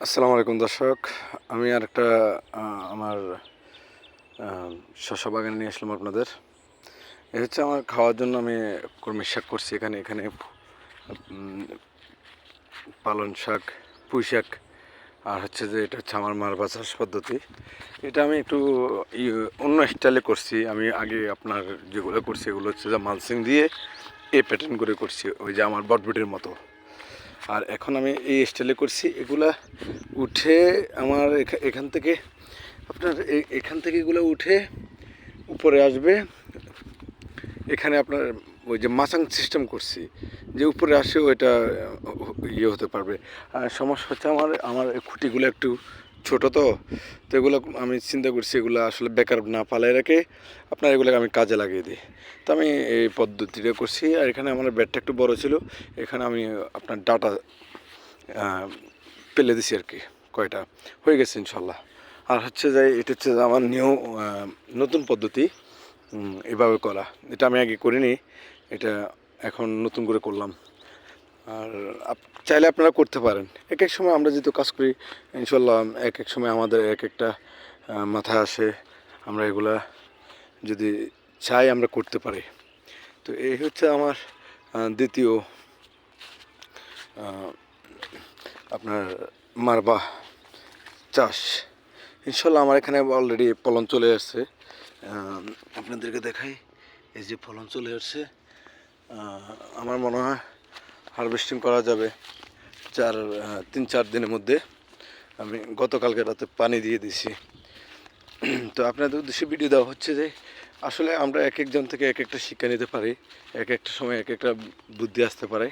আসসালামু আলাইকুম দর্শক। আমি আর একটা আমার শসা বাগান নিয়ে আসলাম আপনাদের। এ হচ্ছে আমার খাওয়ার জন্য আমি কলমি শাক করছি এখানে এখানে উম, পালং শাক, পুঁই শাক, আর হচ্ছে যে এটা হচ্ছে আমার মারবা চাষ পদ্ধতি। এটা আমি একটু অন্য স্টাইলে করছি। আমি আগে আপনার যেগুলো করছি এগুলো হচ্ছে যে মালচিং দিয়ে এই প্যাটার্ন করে করছি, ওই যে আমার বটবটির মতো। আর এখন আমি এই স্টাইলে করছি, এগুলা উঠে আমার এখান থেকে আপনার এখান থেকে এগুলো উঠে উপরে আসবে। এখানে আপনার ওই যে মাচাং সিস্টেম করছি, যে উপরে আসে ওইটা ইয়ে হতে পারবে। আর সমস্যা হচ্ছে আমার আমার খুঁটিগুলো একটু ছোটো, তো তো এগুলো আমি চিন্তা করছি এগুলো আসলে বেকার না পালায় রেখে আপনার এগুলোকে আমি কাজে লাগিয়ে দিই। তো আমি এই পদ্ধতিটা করছি। আর এখানে আমার বেডটা একটু বড় ছিল, এখানে আমি আপনার ডাটা পেলে দিছি আর কি, কয়টা হয়ে গেছে ইনশাল্লাহ। আর হচ্ছে যে এটা হচ্ছে আমার নতুন পদ্ধতি এভাবে করা। এটা আমি আগে করিনি, এটা এখন নতুন করে করলাম। আর চাইলে আপনারা করতে পারেন। এক এক সময় আমরা যেহেতু কাজ করি ইনশাল্লাহ, এক এক সময় আমাদের এক একটা মাথায় আসে, আমরা এগুলা যদি চাই আমরা করতে পারি। তো এই হচ্ছে আমার দ্বিতীয় আপনার মারবা চাষ। ইনশাল্লাহ আমার এখানে অলরেডি ফলন চলে আসছে, আপনাদেরকে দেখাই। এই যে ফলন চলে আসছে, আমার মনে হয় হারভেস্টিং করা যাবে 3-4 দিনের মধ্যে। আমি গতকালকে রাতে পানি দিয়ে দিছি। তো আপনাদের উদ্দেশ্যে ভিডিও দেওয়া হচ্ছে যে আসলে আমরা এক একজন থেকে এক একটা শিক্ষা নিতে পারি, এক একটা সময় এক একটা বুদ্ধি আসতে পারে।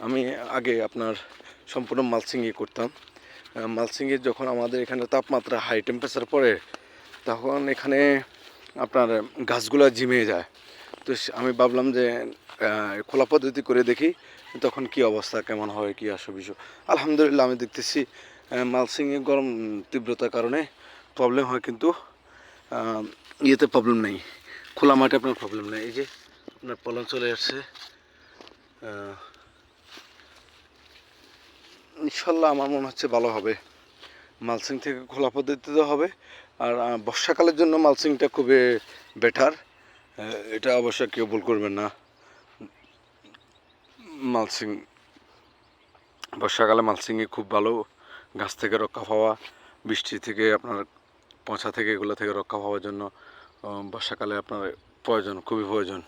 আমি আগে আপনার সম্পূর্ণ মালচিংয়ে করতাম। মালচিংয়ে যখন আমাদের এখানে তাপমাত্রা হাই টেম্পারেচার পড়ে, তখন এখানে আপনার গাছগুলো ঝিমিয়ে যায়। তো আমি ভাবলাম যে খোলা পদ্ধতি করে দেখি তখন কি অবস্থা কেমন হয়, কি আসো বিষয়। আলহামদুলিল্লাহ আমি দেখতেছি মালচিংয়ে গরম তীব্রতার কারণে প্রবলেম হয়, কিন্তু ইয়েতে প্রবলেম নেই, খোলা মাঠে আপনার প্রবলেম নেই। এই যে আপনার ফলন চলে আসছে, ইনশাল্লাহ আমার মনে হচ্ছে ভালো হবে। মালচিং থেকে খোলা পদ্ধতিতে হবে। আর বর্ষাকালের জন্য মালচিংটা খুবই বেটার, এটা অবশ্যই কেউ ভুল করবেন না। মালচিং বর্ষাকালে মালচিংয়ে খুব ভালো, গাছ থেকে রক্ষা পাওয়া, বৃষ্টি থেকে আপনার পচা থেকে এগুলো থেকে রক্ষা পাওয়ার জন্য বর্ষাকালে আপনার প্রয়োজন, খুবই প্রয়োজন।